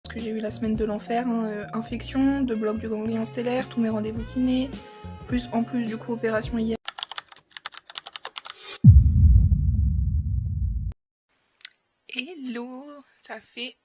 parce que j'ai eu la semaine de l'enfer, hein, infection, 2 blocs du ganglion stellaire, tous mes rendez-vous kiné, en plus du coup opération hier. Hello, ça fait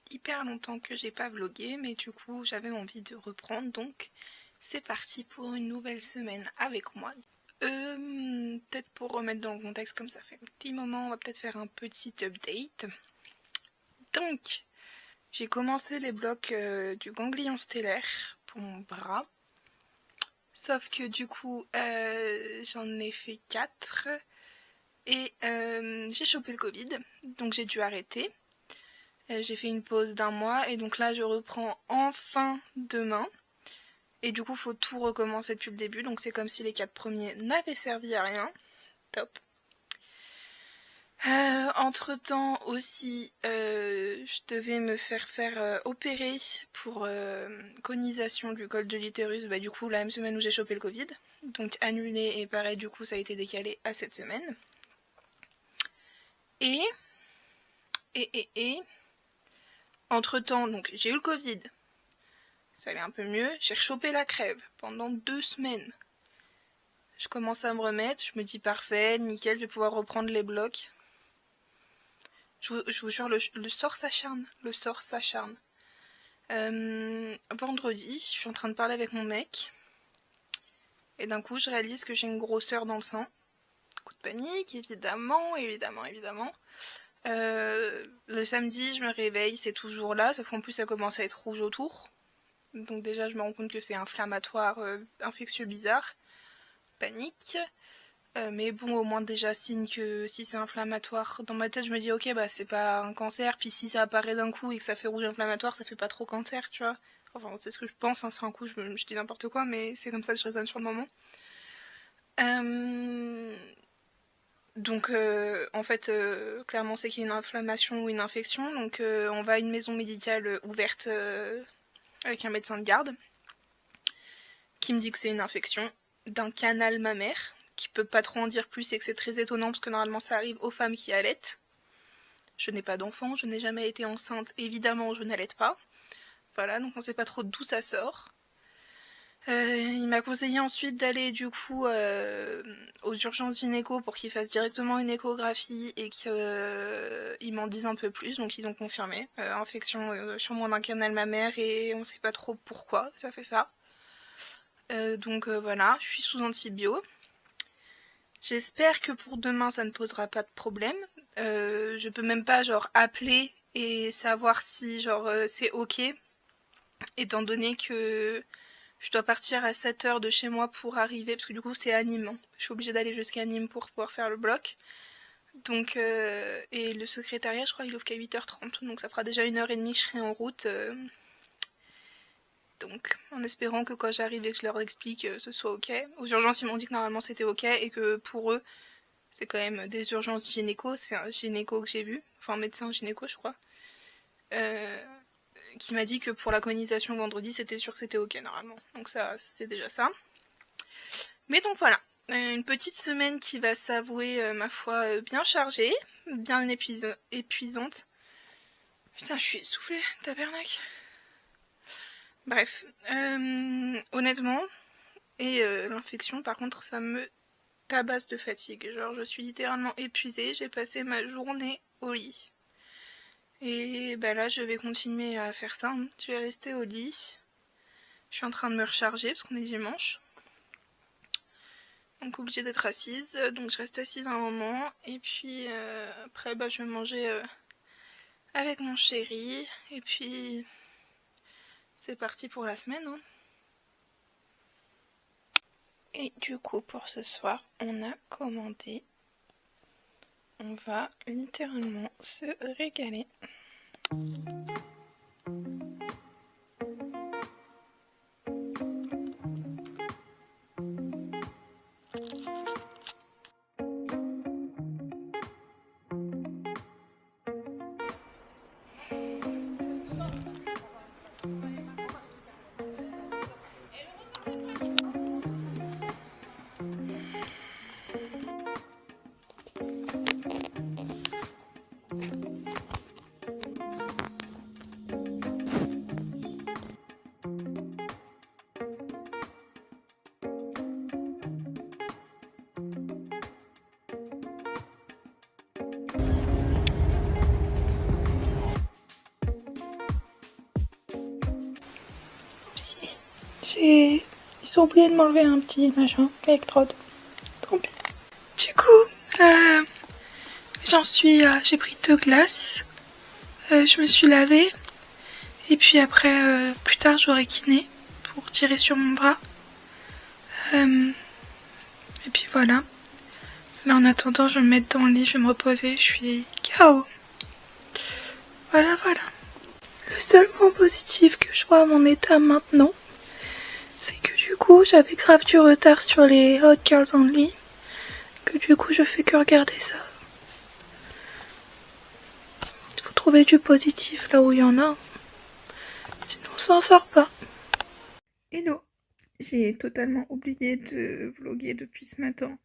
hyper longtemps que j'ai pas vlogué, mais du coup j'avais envie de reprendre, donc c'est parti pour une nouvelle semaine avec moi. Peut-être pour remettre dans le contexte, comme ça fait un petit moment, on va peut-être faire un petit update. Donc, j'ai commencé les blocs du ganglion stellaire pour mon bras. Sauf que du coup, j'en ai fait 4 et j'ai chopé le Covid, donc j'ai dû arrêter. J'ai fait une pause d'1 mois et donc là je reprends enfin demain. Et du coup, faut tout recommencer depuis le début, donc c'est comme si les 4 premiers n'avaient servi à rien. Top. Entre temps aussi, je devais me faire opérer pour conisation du col de l'utérus, bah du coup la même semaine où j'ai chopé le Covid, donc annulé et pareil du coup ça a été décalé à cette semaine. Et entre temps donc j'ai eu le Covid, ça allait un peu mieux, j'ai rechopé la crève pendant 2 semaines. Je commence à me remettre, je me dis parfait, nickel, je vais pouvoir reprendre les blocs. Je vous jure, le sort s'acharne. Le sort s'acharne. Vendredi, je suis en train de parler avec mon mec. Et d'un coup, je réalise que j'ai une grosseur dans le sein. Coup de panique, évidemment. Le samedi, je me réveille, c'est toujours là. Sauf qu'en plus, ça commence à être rouge autour. Donc déjà, je me rends compte que c'est inflammatoire, infectieux bizarre. Panique. Mais bon, au moins déjà signe que si c'est inflammatoire, dans ma tête je me dis ok bah c'est pas un cancer, puis si ça apparaît d'un coup et que ça fait rouge inflammatoire, ça fait pas trop cancer, tu vois. Enfin c'est ce que je pense, hein, sur un coup je dis n'importe quoi, mais c'est comme ça que je raisonne sur le moment. Donc en fait clairement c'est qu'il y a une inflammation ou une infection, donc on va à une maison médicale ouverte avec un médecin de garde qui me dit que c'est une infection d'un canal mammaire, qui peut pas trop en dire plus et que c'est très étonnant parce que normalement ça arrive aux femmes qui allaitent. Je n'ai pas d'enfant, je n'ai jamais été enceinte, évidemment je n'allaite pas. Voilà, donc on sait pas trop d'où ça sort. Il m'a conseillé ensuite d'aller du coup aux urgences gynéco pour qu'ils fassent directement une échographie et qu'ils m'en disent un peu plus, donc ils ont confirmé. Infection sûrement d'un canal mammaire et on sait pas trop pourquoi ça fait ça. Donc voilà, je suis sous antibio. J'espère que pour demain ça ne posera pas de problème. Je peux même pas genre appeler et savoir si genre c'est ok, étant donné que je dois partir à 7h de chez moi pour arriver, parce que du coup c'est à Nîmes. Je suis obligée d'aller jusqu'à Nîmes pour pouvoir faire le bloc. Donc et le secrétariat je crois il ouvre qu'à 8h30, donc ça fera déjà 1h30 que je serai en route. Donc, en espérant que quand j'arrive et que je leur explique, ce soit ok. Aux urgences, ils m'ont dit que normalement c'était ok et que pour eux, c'est quand même des urgences gynéco. C'est un gynéco que j'ai vu, enfin un médecin gynéco, je crois, qui m'a dit que pour la conisation vendredi, c'était sûr que c'était ok normalement. Donc ça, c'est déjà ça. Mais donc voilà, une petite semaine qui va s'avouer, ma foi, bien chargée, bien épuisante. Putain, je suis essoufflée, tabernacle. Bref, honnêtement, et l'infection par contre ça me tabasse de fatigue, genre je suis littéralement épuisée, j'ai passé ma journée au lit. Et bah là je vais continuer à faire ça, hein. Je vais rester au lit, je suis en train de me recharger parce qu'on est dimanche. Donc obligée d'être assise, donc je reste assise un moment, et puis après bah je vais manger avec mon chéri, et puis c'est parti pour la semaine, hein. Et du coup pour ce soir on a commandé, on va littéralement se régaler. Ils ont oublié de m'enlever un petit machin, électrode. Tant pis. Du coup, j'ai pris 2 glaces. Je me suis lavée. Et puis après, plus tard, j'aurai kiné pour tirer sur mon bras. Et puis voilà. Là, en attendant, je vais me mettre dans le lit, je vais me reposer. Je suis KO. Voilà. Le seul point positif que je vois à mon état maintenant, c'est que du coup, j'avais grave du retard sur les Hot Girls Only. Que du coup, je fais que regarder ça. Il faut trouver du positif là où il y en a. Sinon, on s'en sort pas. Hello. J'ai totalement oublié de vlogger depuis ce matin.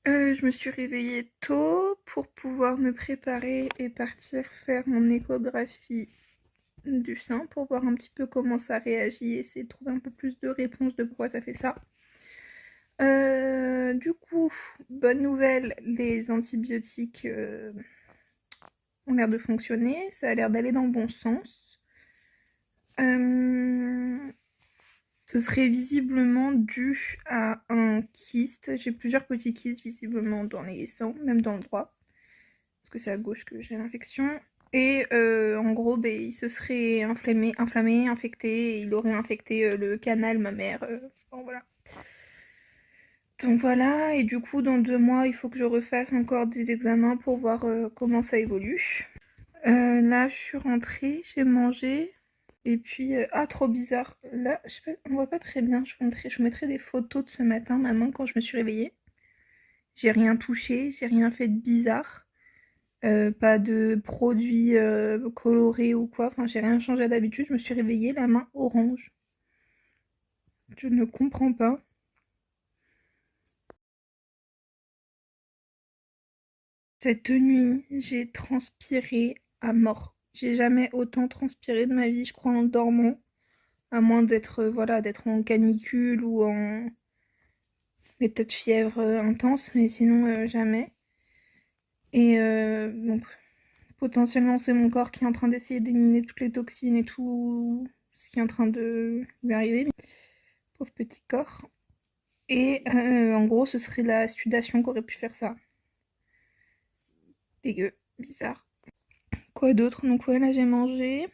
Je me suis réveillée tôt pour pouvoir me préparer et partir faire mon échographie du sein pour voir un petit peu comment ça réagit et essayer de trouver un peu plus de réponses de pourquoi ça fait ça. Du coup, bonne nouvelle, les antibiotiques ont l'air de fonctionner, ça a l'air d'aller dans le bon sens. Ce serait visiblement dû à un kyste. J'ai plusieurs petits kystes visiblement dans les seins, même dans le droit. Parce que c'est à gauche que j'ai l'infection. Et en gros, il se serait inflammé, infecté, et il aurait infecté le canal mammaire. Bon, voilà. Donc voilà, et du coup, dans 2 mois, il faut que je refasse encore des examens pour voir comment ça évolue. Là, je suis rentrée, j'ai mangé. Et puis, trop bizarre. Là, je sais pas, on voit pas très bien. Je vous mettrai des photos de ce matin, maman, quand je me suis réveillée. J'ai rien touché, j'ai rien fait de bizarre. Pas de produits colorés ou quoi. Enfin, j'ai rien changé à d'habitude. Je me suis réveillée, la main orange. Je ne comprends pas. Cette nuit, j'ai transpiré à mort. J'ai jamais autant transpiré de ma vie, je crois, en dormant. À moins d'être d'être en canicule ou en état de fièvre intense, mais sinon jamais. Et donc potentiellement c'est mon corps qui est en train d'essayer d'éliminer toutes les toxines et tout ce qui est en train de lui arriver. Pauvre petit corps. Et en gros ce serait la sudation qui aurait pu faire ça. Dégueu, bizarre. Quoi d'autre? Donc ouais, là j'ai mangé.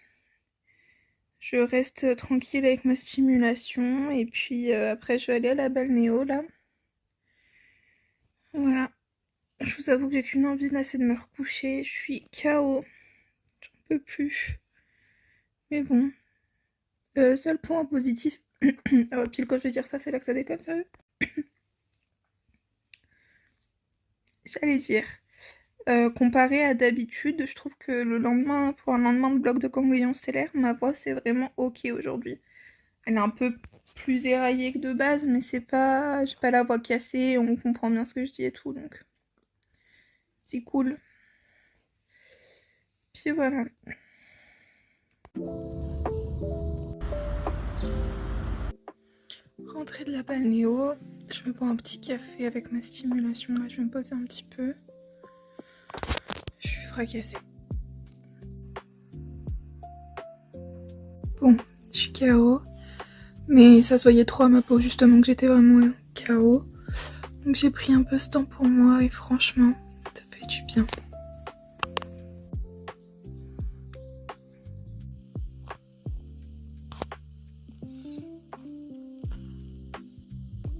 Je reste tranquille avec ma stimulation et puis après je vais aller à la balnéo là. Voilà. Je vous avoue que j'ai qu'une envie là, c'est de me recoucher. Je suis KO. J'en peux plus. Mais bon. Seul point positif. Pile quand je vais dire ça, c'est là que ça déconne, sérieux. J'allais dire. Comparé à d'habitude, je trouve que le lendemain, pour un lendemain de bloc de ganglion stellaire, ma voix c'est vraiment ok aujourd'hui. Elle est un peu plus éraillée que de base, mais c'est pas. J'ai pas la voix cassée, on comprend bien ce que je dis et tout, donc. C'est cool. Puis voilà. Rentrée de la balnéo, je me bois un petit café avec ma stimulation. Là, je vais me poser un petit peu. Je suis fracassée. Bon, je suis KO. Mais ça se voyait trop à ma peau, justement, que j'étais vraiment KO. Donc j'ai pris un peu ce temps pour moi et franchement, ça fait du bien.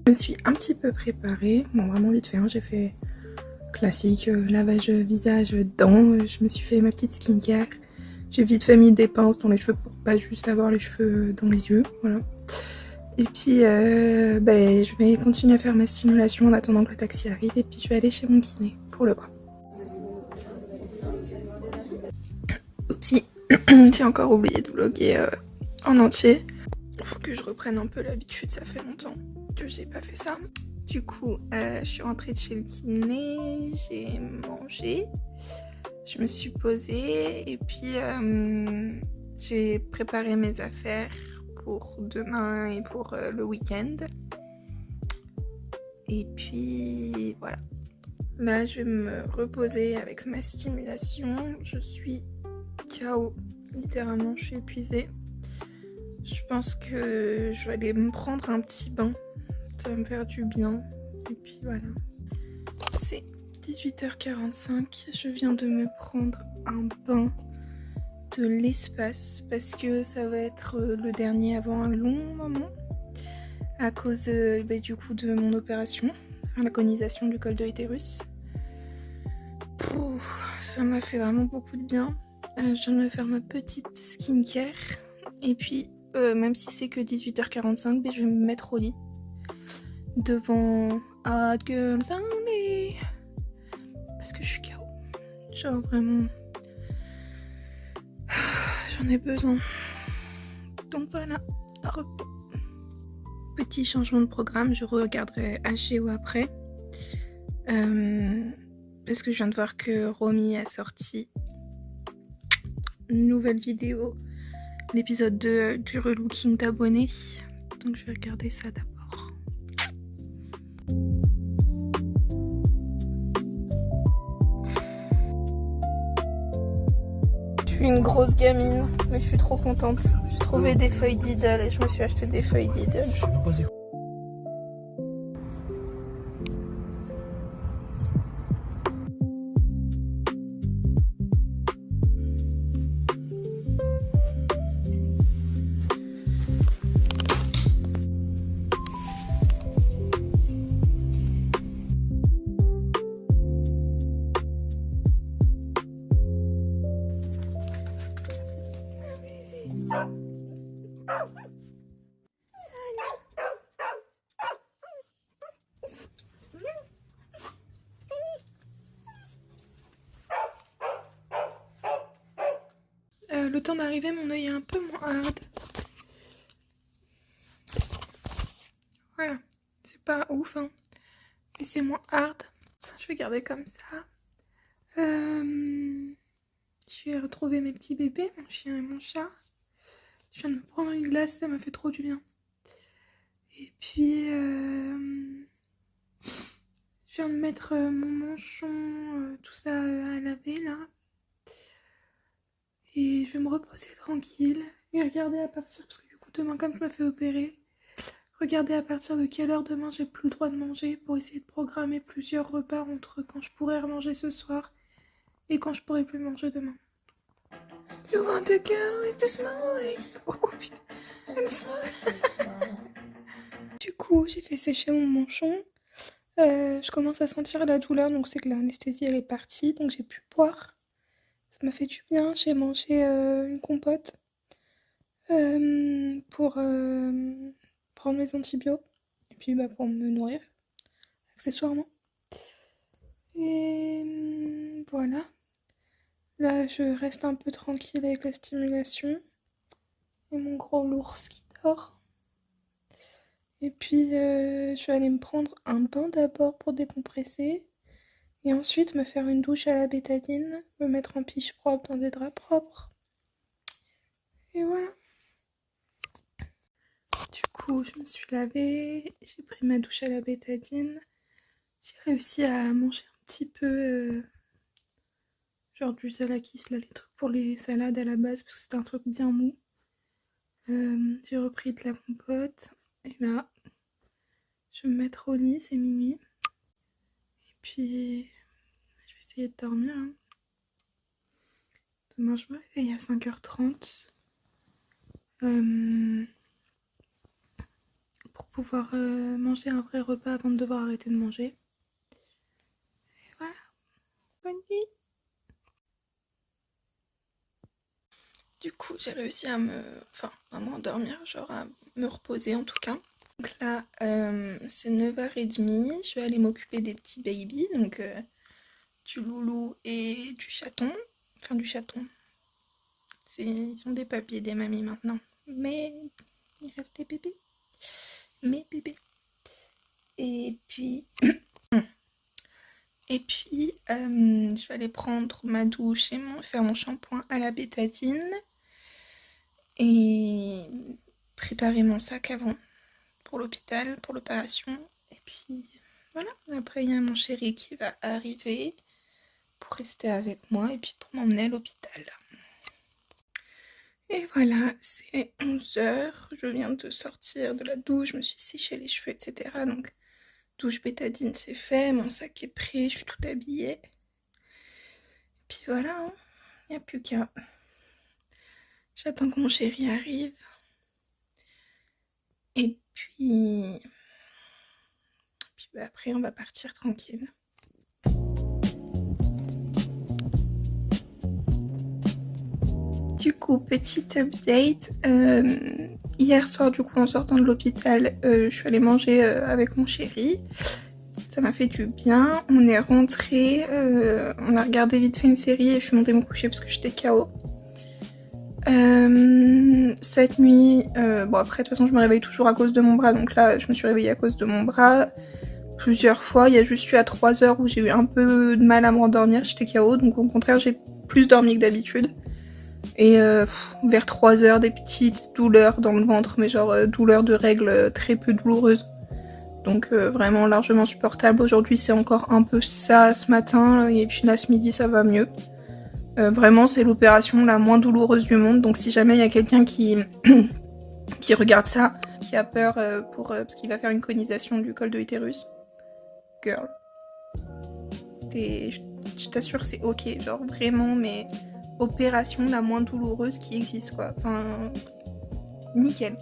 Je me suis un petit peu préparée. Bon, vraiment vite fait, hein. J'ai fait classique, lavage visage, dents. Je me suis fait ma petite skincare. J'ai vite fait mis des pinces dans les cheveux pour pas juste avoir les cheveux dans les yeux, voilà. Et puis je vais continuer à faire ma stimulation en attendant que le taxi arrive et puis je vais aller chez mon kiné pour le bras. Oupsie, j'ai encore oublié de vlogger en entier. Faut que je reprenne un peu l'habitude, ça fait longtemps que j'ai pas fait ça. Du coup, je suis rentrée de chez le kiné, j'ai mangé, je me suis posée et puis j'ai préparé mes affaires pour demain et pour le week-end. Et puis voilà. Là, je vais me reposer avec ma stimulation. Je suis KO. Littéralement, je suis épuisée. Je pense que je vais aller me prendre un petit bain. Ça va me faire du bien. Et puis voilà. C'est 18h45. Je viens de me prendre un bain de l'espace parce que ça va être le dernier avant un long moment à cause du coup de mon opération, la conisation du col de l'utérus. Ça m'a fait vraiment beaucoup de bien. Je viens de me faire ma petite skincare et puis même si c'est que 18h45, je vais me mettre au lit devant Hot Girls Only parce que je suis KO. Genre vraiment j'en ai besoin. Donc voilà, repos. Petit changement de programme, je regarderai HGO après. Parce que je viens de voir que Romy a sorti une nouvelle vidéo, l'épisode 2 du relooking d'abonnés. Donc je vais regarder ça d'abord. Je suis une grosse gamine, mais je suis trop contente. J'ai trouvé des feuilles Lidl et je me suis acheté des feuilles Lidl. Je sais même pas c'est quoi. Le temps d'arriver, mon œil est un peu moins hard. Voilà, c'est pas ouf, hein, mais c'est moins hard. Je vais garder comme ça. Je vais retrouver mes petits bébés, mon chien et mon chat. Je viens de me prendre une glace, ça m'a fait trop du bien. Et puis, je viens de mettre mon manchon, tout ça à laver là. Et je vais me reposer tranquille et regarder à partir, parce que du coup demain comme je me fais opérer, regarder à partir de quelle heure demain j'ai plus le droit de manger pour essayer de programmer plusieurs repas entre quand je pourrais remanger ce soir et quand je pourrais plus manger demain. You want to go with the small waist. Oh putain. Du coup j'ai fait sécher mon manchon. Je commence à sentir la douleur, donc c'est que l'anesthésie elle est partie, donc j'ai pu boire. Ça m'a fait du bien, j'ai mangé une compote pour prendre mes antibiotiques et puis pour me nourrir accessoirement. Et voilà. Là je reste un peu tranquille avec la stimulation et mon gros l'ours qui dort. Et puis je vais aller me prendre un bain d'abord pour décompresser. Et ensuite me faire une douche à la bétadine, me mettre en piche propre dans des draps propres. Et voilà. Du coup, je me suis lavée, j'ai pris ma douche à la bétadine. J'ai réussi à manger un petit peu, genre du salakis, là, les trucs pour les salades à la base, parce que c'était un truc bien mou. J'ai repris de la compote. Et là, je vais me mettre au lit, c'est minuit. Et puis, je vais essayer de dormir. Hein. Demain, je me réveille à 5h30. Pour pouvoir manger un vrai repas avant de devoir arrêter de manger. Et voilà. Bonne nuit. Du coup, j'ai réussi à vraiment endormir, genre à me reposer en tout cas. Donc là, c'est 9h30. Je vais aller m'occuper des petits babies, donc du loulou et du chaton. Enfin, du chaton. Ils sont des papiers des mamies maintenant. Mais il reste des bébés. Mes bébés. Et puis, je vais aller prendre ma douche et faire mon shampoing à la bétadine. Et préparer mon sac avant pour l'hôpital, pour l'opération. Et puis, voilà. Après, il y a mon chéri qui va arriver pour rester avec moi et puis pour m'emmener à l'hôpital. Et voilà, c'est 11 h, je viens de sortir de la douche, je me suis séché les cheveux, etc. Donc douche bétadine c'est fait, mon sac est prêt, je suis tout habillée. Puis voilà, il n'y a plus qu'à... J'attends que mon chéri arrive. Et puis bah, après on va partir tranquille. Du coup, petite update. Hier soir, du coup, en sortant de l'hôpital, je suis allée manger avec mon chéri. Ça m'a fait du bien. On est rentré, on a regardé vite fait une série et je suis montée me coucher parce que j'étais KO. Cette nuit, bon après de toute façon je me réveille toujours à cause de mon bras, donc là je me suis réveillée à cause de mon bras plusieurs fois. Il y a juste eu à 3 h où j'ai eu un peu de mal à me rendormir, j'étais KO, donc au contraire j'ai plus dormi que d'habitude. Et vers 3 h, des petites douleurs dans le ventre, mais genre douleurs de règles très peu douloureuses. Donc vraiment largement supportable. Aujourd'hui c'est encore un peu ça ce matin, et puis là ce midi ça va mieux. Vraiment c'est l'opération la moins douloureuse du monde, donc si jamais il y a quelqu'un qui regarde ça, qui a peur parce qu'il va faire une conisation du col de l'utérus, girl, je t'assure c'est ok, genre vraiment, mais opération la moins douloureuse qui existe quoi, enfin nickel.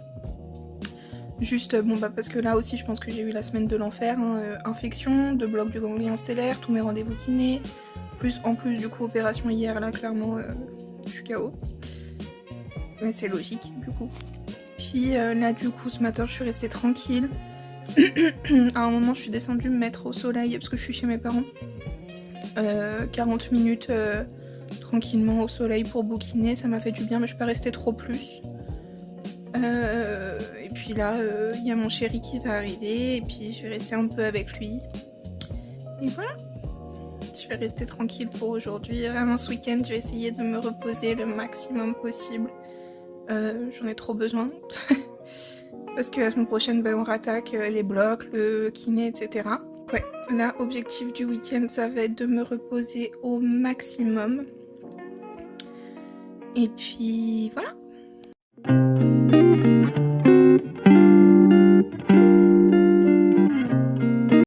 Juste bon bah parce que là aussi je pense que j'ai eu la semaine de l'enfer, hein, infection, de bloc du ganglion stellaire, tous mes rendez-vous kinés, plus en plus du coup opération hier, là clairement je suis KO. Mais c'est logique du coup. Puis là du coup ce matin je suis restée tranquille. À un moment je suis descendue me mettre au soleil parce que je suis chez mes parents. 40 minutes tranquillement au soleil pour bouquiner, ça m'a fait du bien mais je suis pas restée trop plus. Et puis là il y a mon chéri qui va arriver et puis je vais rester un peu avec lui. Et voilà. Je vais rester tranquille pour aujourd'hui. Vraiment ce week-end je vais essayer de me reposer le maximum possible. J'en ai trop besoin. Parce que la semaine prochaine on rattaque les blocs, le kiné, etc. Ouais, là objectif du week-end ça va être de me reposer au maximum. Et puis voilà.